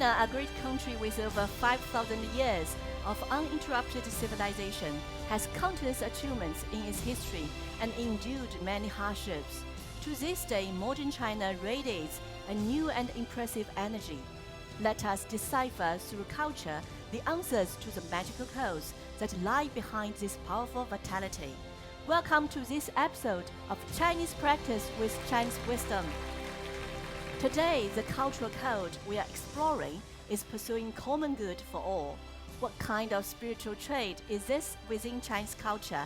China, a great country with over 5,000 years of uninterrupted civilization, has countless achievements in its history and endured many hardships. To this day, modern China radiates a new and impressive energy. Let us decipher through culture the answers to the magical codes that lie behind this powerful vitality. Welcome to this episode of Chinese Practice with Chinese Wisdom. Today, the cultural code we are exploring is pursuing common good for all. What kind of spiritual trait is this within Chinese culture?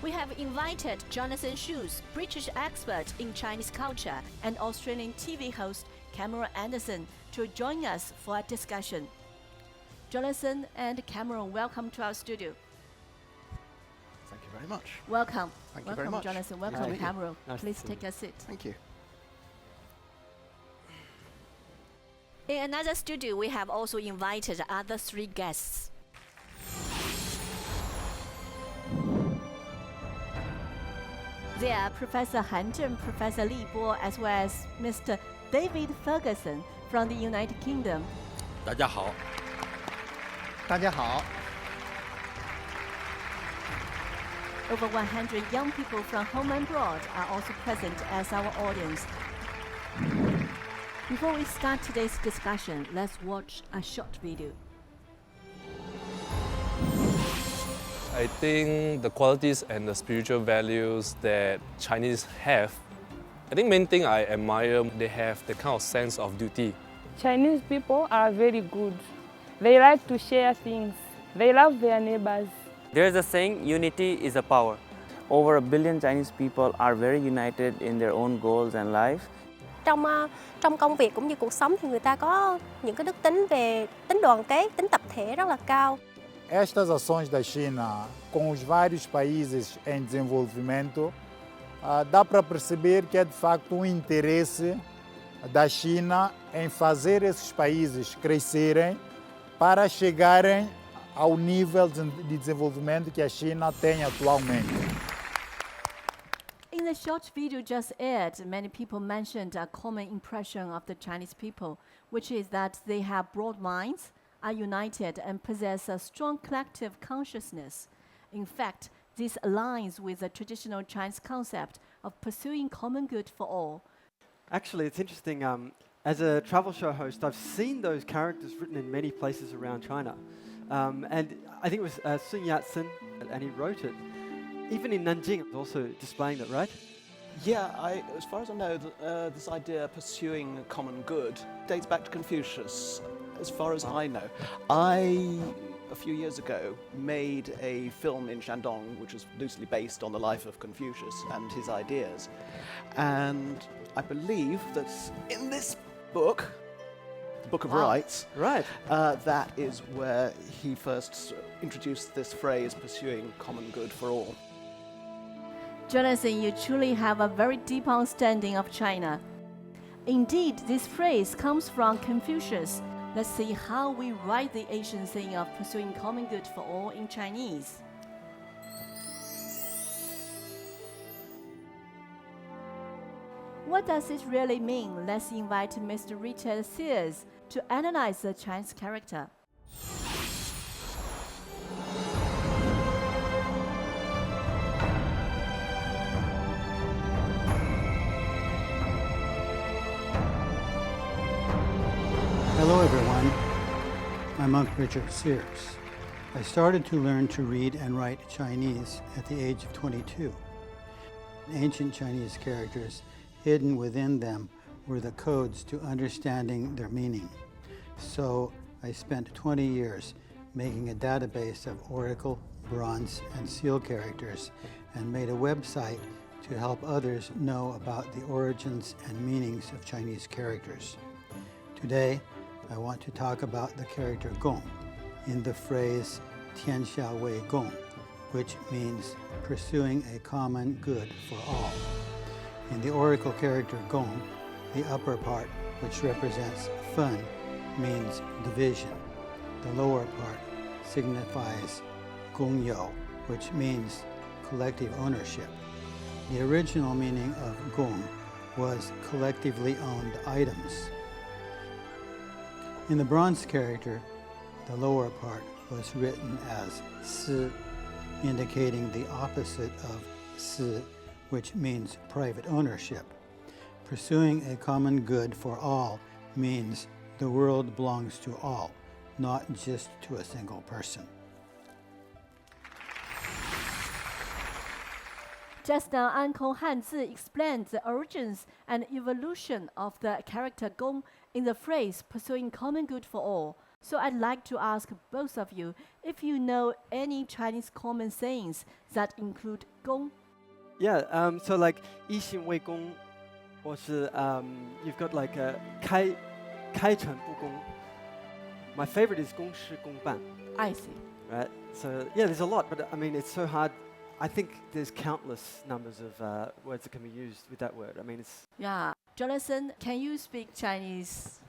We have invited Jonathan Schultz, British expert in Chinese culture, and Australian TV host Cameron Anderson to join us for a discussion. Jonathan and Cameron, welcome to our studio. Thank you very much. Welcome. Thank you very much. Jonathan. Welcome, Cameron. Please take a seat. Thank you. In another studio, we have also invited other three guests. They are Professor Han Zheng, Professor Li Bo, as well as Mr. David Ferguson from the United Kingdom. 大家好。大家好。 Over 100 young people from home and abroad are also present as our audience. Before we start today's discussion, let's watch a short video. I think the qualities and the spiritual values that Chinese have, I think main thing I admire, they have the kind of sense of duty. Chinese people are very good. They like to share things. They love their neighbors. There's a saying, unity is a power. Over 1 billion Chinese people are very united in their own goals and life. Trong công việc cũng như cuộc sống thì người ta có những cái đức tính về tính đoàn kết, tính tập thể rất là cao. Estas ações da China com os vários países em desenvolvimento, dá para perceber que é de facto interesse da China em fazer esses países crescerem para chegarem ao nível de desenvolvimento que a China tem atualmente. In the short video just aired, many people mentioned a common impression of the Chinese people, which is that they have broad minds, are united, and possess a strong collective consciousness. In fact, this aligns with the traditional Chinese concept of pursuing common good for all. Actually, it's interesting. As a travel show host, I've seen those characters written in many places around China. And I think it was Sun Yat-sen, and he wrote it. Even in Nanjing, also displaying it, right? Yeah, as far as I know, this idea of pursuing common good dates back to Confucius, as far as I know. A few years ago, made a film in Shandong, which was loosely based on the life of Confucius and his ideas. And I believe that in this book, the Book of Rights, Right. That is where he first introduced this phrase, pursuing common good for all. Jonathan, you truly have a very deep understanding of China. Indeed, this phrase comes from Confucius. Let's see how we write the ancient saying of pursuing common good for all in Chinese. What does it really mean? Let's invite Mr. Richard Sears to analyze the Chinese character. Hello everyone, I'm Monk Richard Sears. I started to learn to read and write Chinese at the age of 22. Ancient Chinese characters, hidden within them, were the codes to understanding their meaning. So I spent 20 years making a database of oracle, bronze, and seal characters and made a website to help others know about the origins and meanings of Chinese characters. Today, I want to talk about the character Gong in the phrase Tianxia wei Gong, which means pursuing a common good for all. In the oracle character Gong, the upper part, which represents Fen, means division. The lower part signifies Gong You, which means collective ownership. The original meaning of Gong was collectively owned items. In the bronze character, the lower part was written as si, indicating the opposite of si, which means private ownership. Pursuing a common good for all means the world belongs to all, not just to a single person. Just now, Uncle Hanzi explained the origins and evolution of the character Gong in the phrase pursuing common good for all. So I'd like to ask both of you if you know any Chinese common sayings that include Gong. Yeah, so like 一心为公, or you've got like 开诚布公. My favorite is 公事公办. I see. Right. So yeah, there's a lot, but I mean it's so hard. I think there's countless numbers of words that can be used with that word. I mean it's. Yeah, Jonathan, can you speak Chinese?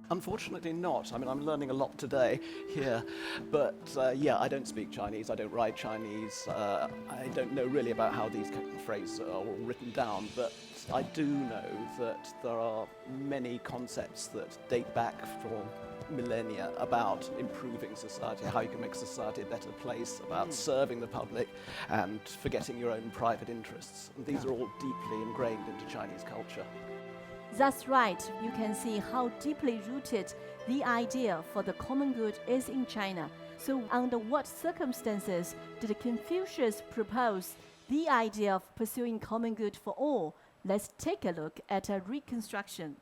Unfortunately not. I mean, I'm learning a lot today here, but yeah, I don't speak Chinese, I don't write Chinese, I don't know really about how these phrases are all written down, but I do know that there are many concepts that date back for millennia about improving society, how you can make society a better place, about serving the public and forgetting your own private interests. And these are all deeply ingrained into Chinese culture. That's right. You can see how deeply rooted the idea for the common good is in China. So under what circumstances did Confucius propose the idea of pursuing common good for all? Let's take a look at a reconstruction.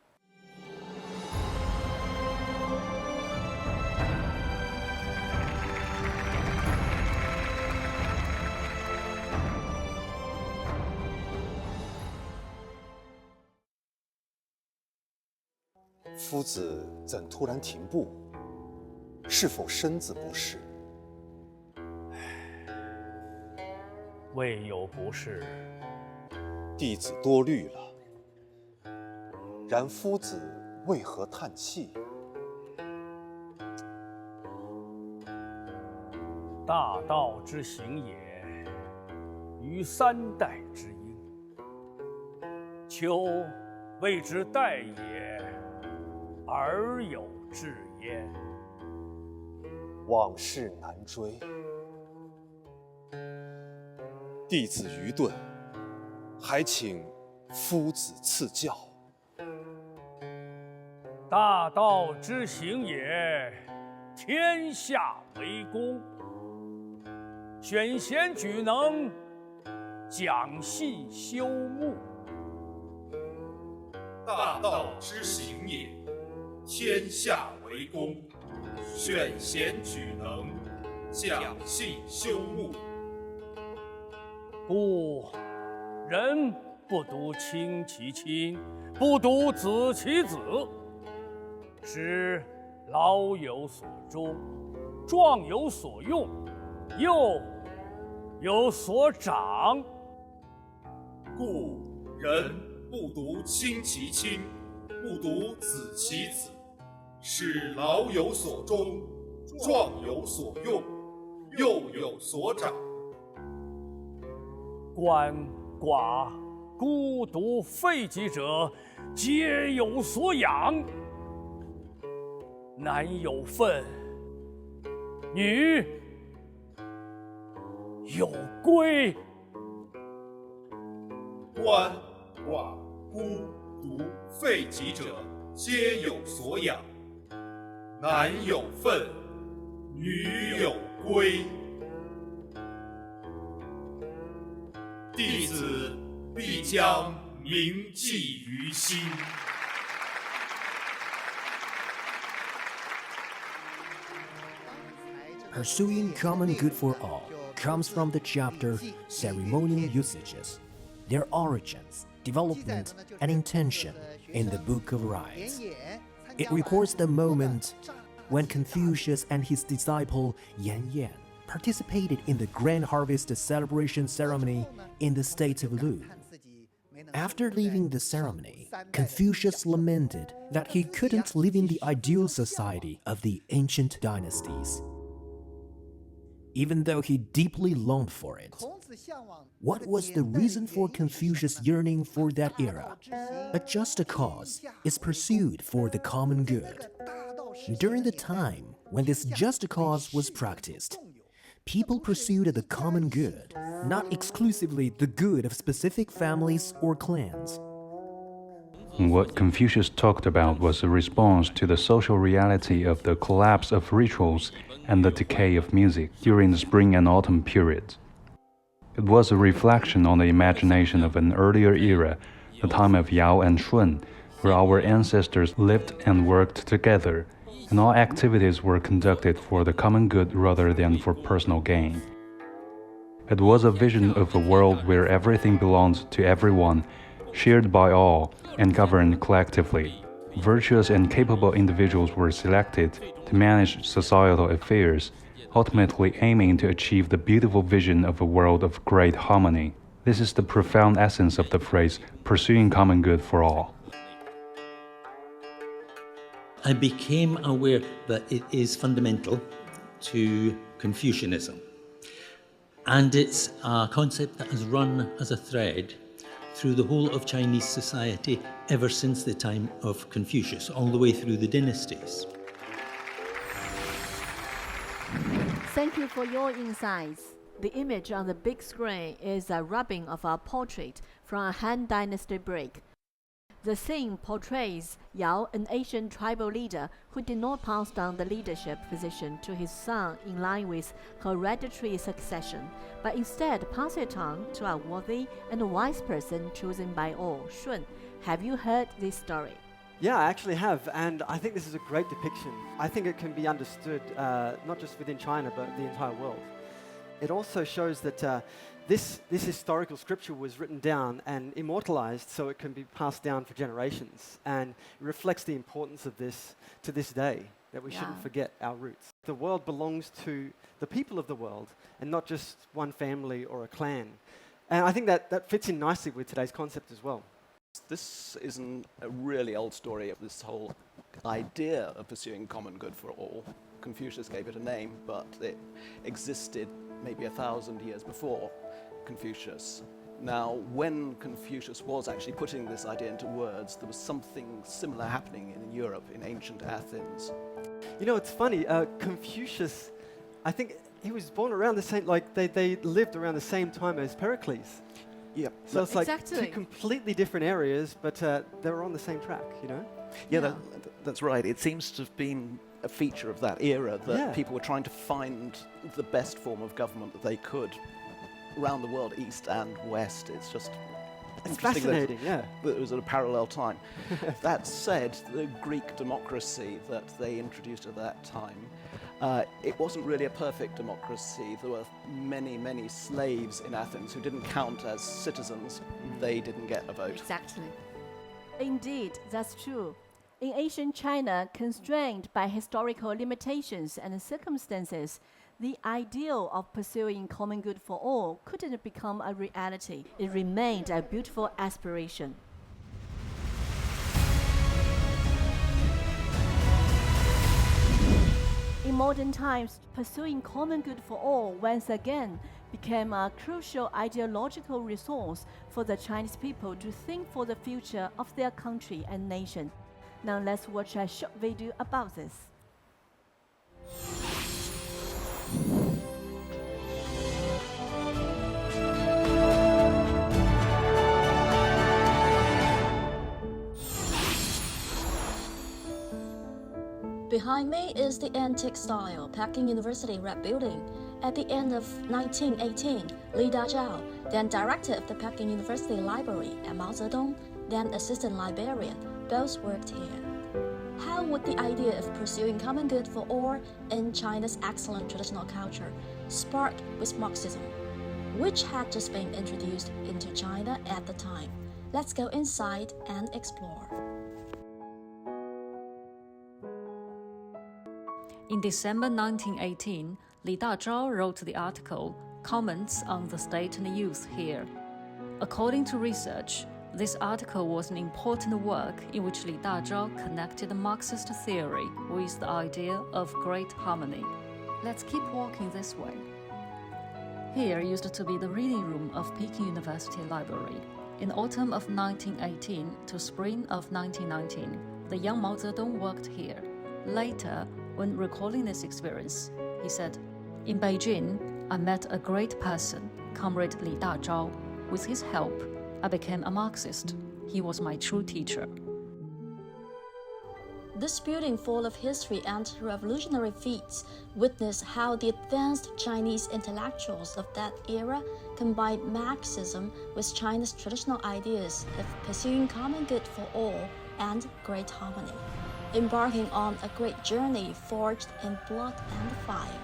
"夫子怎突然停步？是否身子不适？未有不适。弟子多虑了。然夫子为何叹气？大道之行也，于三代之应。秋谓之代也，而有至焉。往事难追。弟子愚钝，还请夫子赐教。大道之行也，天下为公。选贤举能，讲信修睦。大道之行也，天下为公。选贤举能，讲信修睦。故人不独亲其亲，不独子其子，使老有所终，壮有所用，幼有所长。故人不独亲其亲，不独子其子，使老有所终，壮有所用，幼有所长。鳏寡孤独废疾者，皆有所养。男有分，女有归。鳏寡孤独废疾者，皆有所养。男有分，女有归。弟子必将铭记于心。Pursuing common good for all comes from the chapter Ceremonial Usages, their origins, development, and intention in the Book of Rites. It records the moment when Confucius and his disciple Yan Yan participated in the Grand Harvest celebration ceremony in the state of Lu. After leaving the ceremony, Confucius lamented that he couldn't live in the ideal society of the ancient dynasties. Even though he deeply longed for it, what was the reason for Confucius' yearning for that era? A just cause is pursued for the common good. During the time when this just cause was practiced, people pursued the common good, not exclusively the good of specific families or clans. What Confucius talked about was a response to the social reality of the collapse of rituals and the decay of music during the spring and autumn periods. It was a reflection on the imagination of an earlier era, the time of Yao and Shun, where our ancestors lived and worked together, and all activities were conducted for the common good rather than for personal gain. It was a vision of a world where everything belonged to everyone, shared by all, and governed collectively. Virtuous and capable individuals were selected to manage societal affairs, ultimately aiming to achieve the beautiful vision of a world of great harmony. This is the profound essence of the phrase, pursuing common good for all. I became aware that it is fundamental to Confucianism. And it's a concept that has run as a thread through the whole of Chinese society ever since the time of Confucius, all the way through the dynasties. Thank you for your insights. The image on the big screen is a rubbing of a portrait from a Han Dynasty break. The scene portrays Yao, an ancient tribal leader who did not pass down the leadership position to his son in line with hereditary succession, but instead passed it on to a worthy and wise person chosen by all, Shun. Have you heard this story? Yeah, I actually have, and I think this is a great depiction. I think it can be understood not just within China, but the entire world. It also shows that this historical scripture was written down and immortalized so it can be passed down for generations, and it reflects the importance of this to this day, that we shouldn't forget our roots. The world belongs to the people of the world and not just one family or a clan. And I think that fits in nicely with today's concept as well. This isn't a really old story of this whole idea of pursuing common good for all. Confucius gave it a name, but it existed maybe 1,000 years before Confucius. Now, when Confucius was actually putting this idea into words, there was something similar happening in Europe, in ancient Athens. You know, it's funny, Confucius, I think he was born around the same, like they lived around the same time as Pericles. Yep. So it's like two completely different areas, but they were on the same track, you know? Yeah, that's right. It seems to have been a feature of that era that people were trying to find the best form of government that they could around the world, east and west. It's just fascinating, that it was at a parallel time. That said, the Greek democracy that they introduced at that time, it wasn't really a perfect democracy. There were many, many slaves in Athens who didn't count as citizens. They didn't get a vote. Exactly. Indeed, that's true. In ancient China, constrained by historical limitations and circumstances, the ideal of pursuing common good for all couldn't become a reality. It remained a beautiful aspiration. In modern times, pursuing common good for all once again became a crucial ideological resource for the Chinese people to think for the future of their country and nation. Now let's watch a short video about this. Behind me is the antique-style Peking University Red Building. At the end of 1918, Li Dazhao, then director of the Peking University Library, and Mao Zedong, then assistant librarian, both worked here. How would the idea of pursuing common good for all in China's excellent traditional culture spark with Marxism, which had just been introduced into China at the time? Let's go inside and explore. In December 1918, Li Dazhao wrote the article, Comments on the State and Youth Here. According to research, this article was an important work in which Li Dazhao connected the Marxist theory with the idea of great harmony. Let's keep walking this way. Here used to be the reading room of Peking University Library. In the autumn of 1918 to spring of 1919, the young Mao Zedong worked here. Later, when recalling this experience, he said, "In Beijing, I met a great person, Comrade Li Dazhao. With his help, I became a Marxist. He was my true teacher." This building full of history and revolutionary feats witnessed how the advanced Chinese intellectuals of that era combined Marxism with China's traditional ideas of pursuing common good for all and great harmony, embarking on a great journey forged in blood and fire.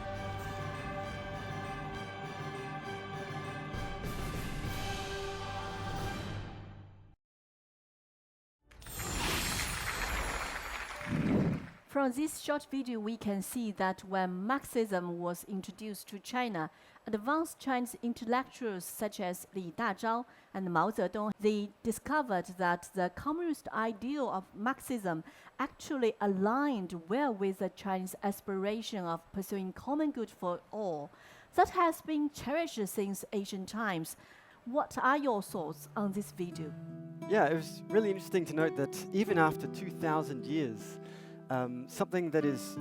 From this short video, we can see that when Marxism was introduced to China, advanced Chinese intellectuals such as Li Dazhao and Mao Zedong, they discovered that the communist ideal of Marxism actually aligned well with the Chinese aspiration of pursuing common good for all. That has been cherished since ancient times. What are your thoughts on this video? Yeah, it was really interesting to note that even after 2,000 years, something that is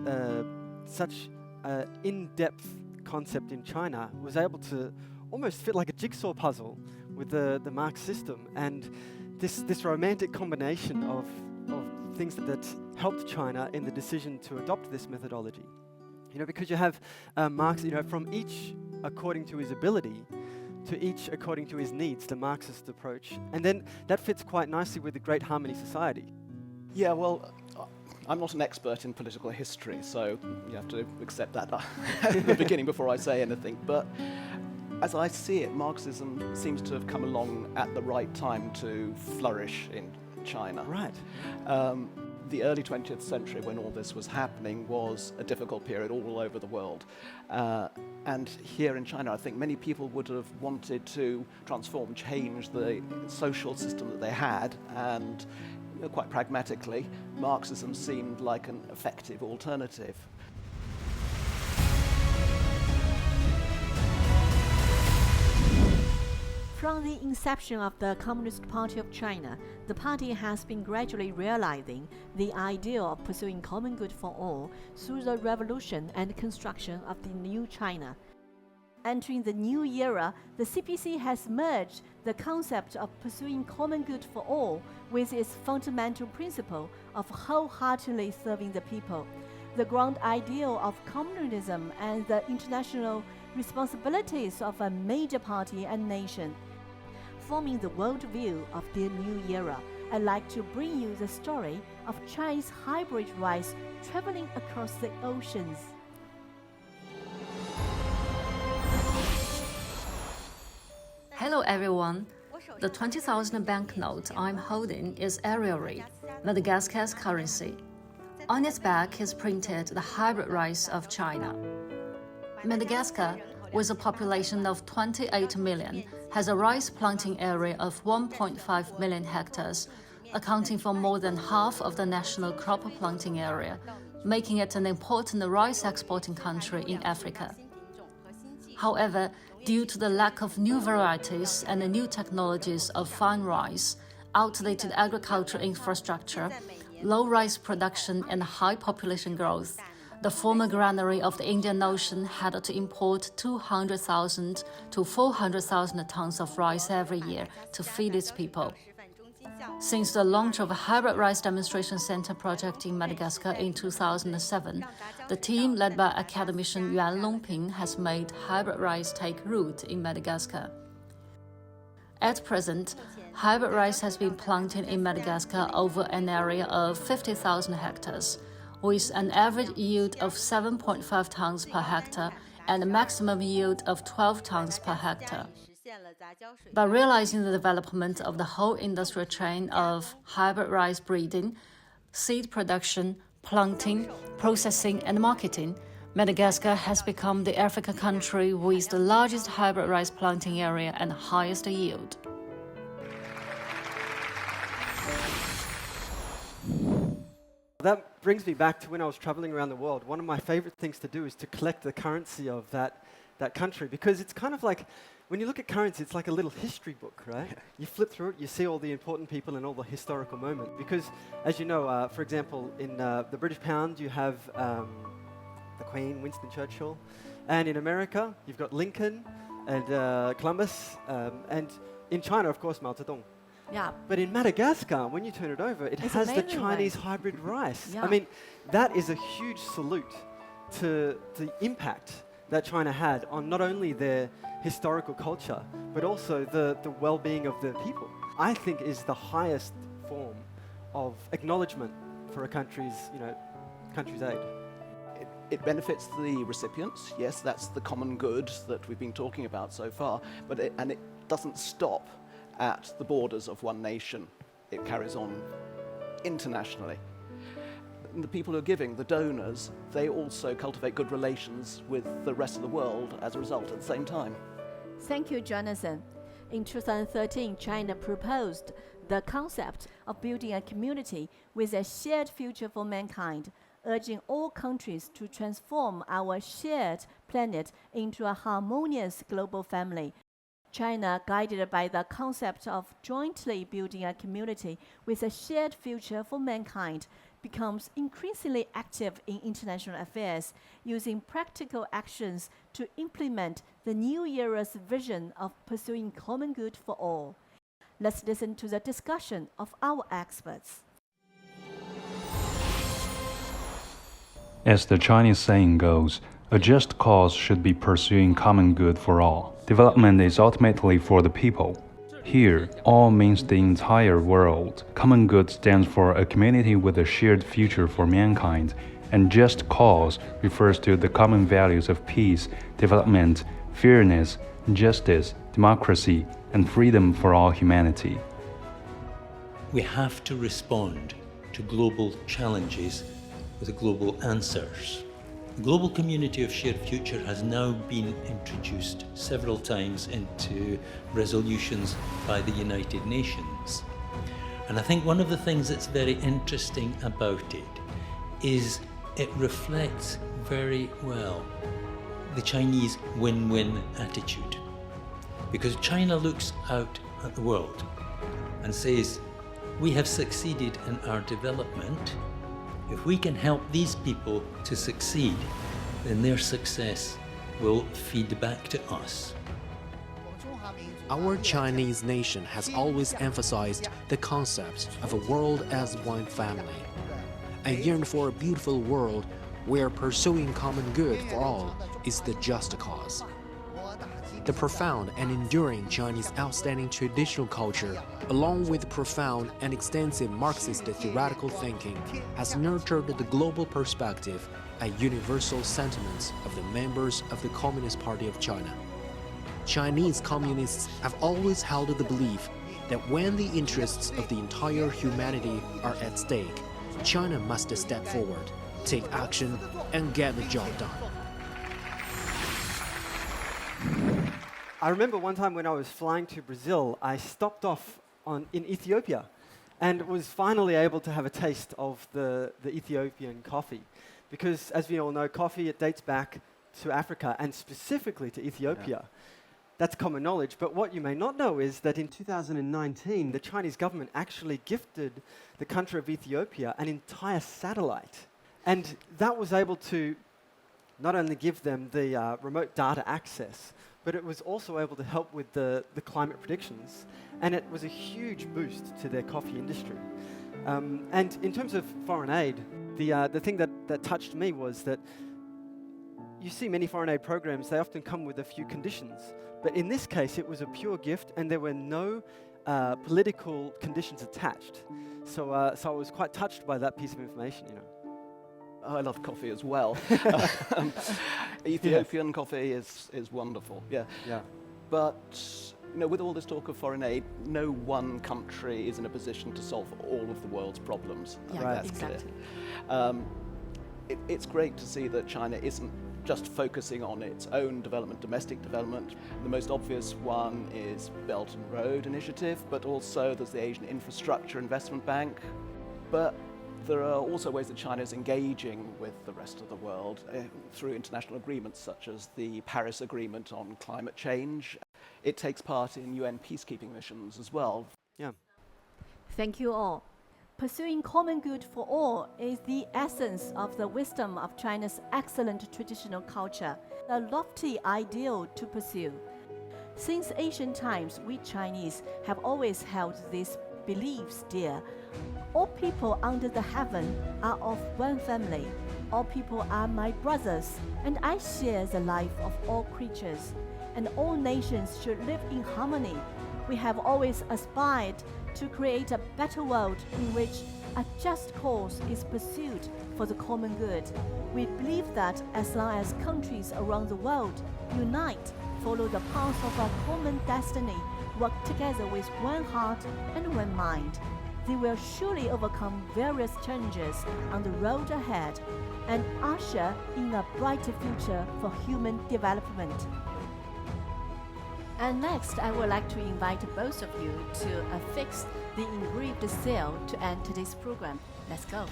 such an in-depth concept in China was able to almost fit like a jigsaw puzzle with the Marx system, and this romantic combination of things that helped China in the decision to adopt this methodology. You know, because you have Marx, you know, from each according to his ability, to each according to his needs, the Marxist approach, and then that fits quite nicely with the Great Harmony Society. Yeah, well, I'm not an expert in political history, so you have to accept that at the beginning before I say anything. But as I see it, Marxism seems to have come along at the right time to flourish in China. Right. The early 20th century, when all this was happening, was a difficult period all over the world. And here in China, I think many people would have wanted to transform, change the social system that they had, and quite pragmatically, Marxism seemed like an effective alternative. From the inception of the Communist Party of China, the party has been gradually realizing the ideal of pursuing common good for all through the revolution and construction of the new China. Entering the new era, the CPC has merged the concept of pursuing common good for all with its fundamental principle of wholeheartedly serving the people, the ground ideal of communalism, and the international responsibilities of a major party and nation. Forming the worldview of the new era, I'd like to bring you the story of Chinese hybrid rice traveling across the oceans. Hello everyone. The 20,000 banknote I'm holding is Ariary, Madagascar's currency. On its back is printed the hybrid rice of China. Madagascar, with a population of 28 million, has a rice planting area of 1.5 million hectares, accounting for more than half of the national crop planting area, making it an important rice exporting country in Africa. However, due to the lack of new varieties and the new technologies of fine rice, outdated agricultural infrastructure, low rice production and high population growth, the former granary of the Indian Ocean had to import 200,000 to 400,000 tons of rice every year to feed its people. Since the launch of a hybrid rice demonstration center project in Madagascar in 2007, the team led by academician Yuan Longping has made hybrid rice take root in Madagascar. At present, hybrid rice has been planted in Madagascar over an area of 50,000 hectares, with an average yield of 7.5 tons per hectare and a maximum yield of 12 tons per hectare. By realizing the development of the whole industrial chain of hybrid rice breeding, seed production, planting, processing and marketing, Madagascar has become the African country with the largest hybrid rice planting area and highest yield. That brings me back to when I was traveling around the world. One of my favorite things to do is to collect the currency of that country, because it's kind of like when you look at currency, it's like a little history book, right? You flip through it, you see all the important people and all the historical moments. Because, as you know, for example, in the British pound, you have the Queen, Winston Churchill. And in America, you've got Lincoln and Columbus. And in China, of course, Mao Zedong. Yeah. But in Madagascar, when you turn it over, it has the Chinese hybrid rice. Yeah. I mean, that is a huge salute to the impact that China had on not only their historical culture, but also the well-being of the people. I think is the highest form of acknowledgement for a country's aid. It benefits the recipients. Yes, that's the common good that we've been talking about so far. But it doesn't stop at the borders of one nation. It carries on internationally. And the people who are giving, the donors, they also cultivate good relations with the rest of the world as a result at the same time. Thank you, Jonathan. In 2013, China proposed the concept of building a community with a shared future for mankind, urging all countries to transform our shared planet into a harmonious global family. China, guided by the concept of jointly building a community with a shared future for mankind, becomes increasingly active in international affairs, using practical actions to implement the new era's vision of pursuing common good for all. Let's listen to the discussion of our experts. As the Chinese saying goes, a just cause should be pursuing common good for all. Development is ultimately for the people. Here, all means the entire world. Common good stands for a community with a shared future for mankind, and just cause refers to the common values of peace, development, fairness, justice, democracy, and freedom for all humanity. We have to respond to global challenges with global answers. The global community of shared future has now been introduced several times into resolutions by the United Nations. And I think one of the things that's very interesting about it is it reflects very well the Chinese win-win attitude. Because China looks out at the world and says, we have succeeded in our development. If we can help these people to succeed, then their success will feed back to us. Our Chinese nation has always emphasized the concept of a world as one family, and yearned for a beautiful world where pursuing common good for all is the just cause. The profound and enduring Chinese outstanding traditional culture, along with profound and extensive Marxist theoretical thinking, has nurtured the global perspective and universal sentiments of the members of the Communist Party of China. Chinese communists have always held the belief that when the interests of the entire humanity are at stake, China must step forward, take action, and get the job done. I remember one time when I was flying to Brazil, I stopped off in Ethiopia and was finally able to have a taste of the Ethiopian coffee. Because, as we all know, coffee, it dates back to Africa and specifically to Ethiopia. Yeah. That's common knowledge. But what you may not know is that in 2019, the Chinese government actually gifted the country of Ethiopia an entire satellite. And that was able to not only give them the remote data access, but it was also able to help with the climate predictions. And it was a huge boost to their coffee industry. And in terms of foreign aid, the thing that touched me was that you see many foreign aid programs, they often come with a few conditions. But in this case, it was a pure gift and there were no political conditions attached. So I was quite touched by that piece of information, you know. I love coffee as well. Ethiopian coffee is wonderful, yeah. But with all this talk of foreign aid, no one country is in a position to solve all of the world's problems. I think that's exactly clear. It's great to see that China isn't just focusing on its own development, domestic development. The most obvious one is Belt and Road Initiative, but also there's the Asian Infrastructure Investment Bank. But there are also ways that China is engaging with the rest of the world through international agreements such as the Paris Agreement on climate change. it takes part in UN peacekeeping missions as well. Yeah. Thank you all. Pursuing common good for all is the essence of the wisdom of China's excellent traditional culture, a lofty ideal to pursue. Since ancient times, we Chinese have always held these beliefs dear. All people under the heaven are of one family. All people are my brothers, and I share the life of all creatures, and all nations should live in harmony. We have always aspired to create a better world in which a just cause is pursued for the common good. We believe that as long as countries around the world unite, follow the path of our common destiny, work together with one heart and one mind, they will surely overcome various challenges on the road ahead and usher in a brighter future for human development. And next, I would like to invite both of you to affix the engraved seal to end today's program. Let's go.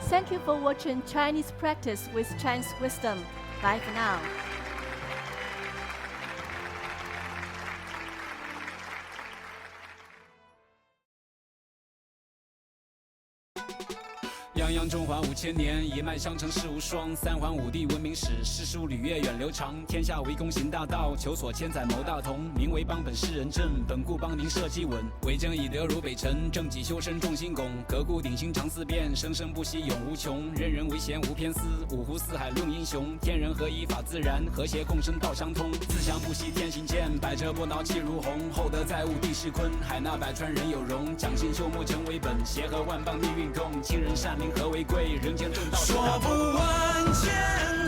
Thank you for watching Chinese Practice with Chinese Wisdom. Bye for now. 泱泱中华5000年，一脉相承世无双。三皇五帝文明史，诗书礼乐远流长。天下为公行大道，求索千载谋大同。民为邦本世人正，本固邦宁社稷稳。为政以德如北辰，正己修身重心拱。革故鼎新常思变，生生不息永无穷。任人唯贤无偏私，五湖四海论英雄。天人合一法自然，和谐共生道相通。自强不息天行健，百折不挠气如虹。厚德载物地势坤，海纳百川人有容。讲信修睦成为本，协和万邦命运共。亲仁善邻和为贵，人间正道。说不完千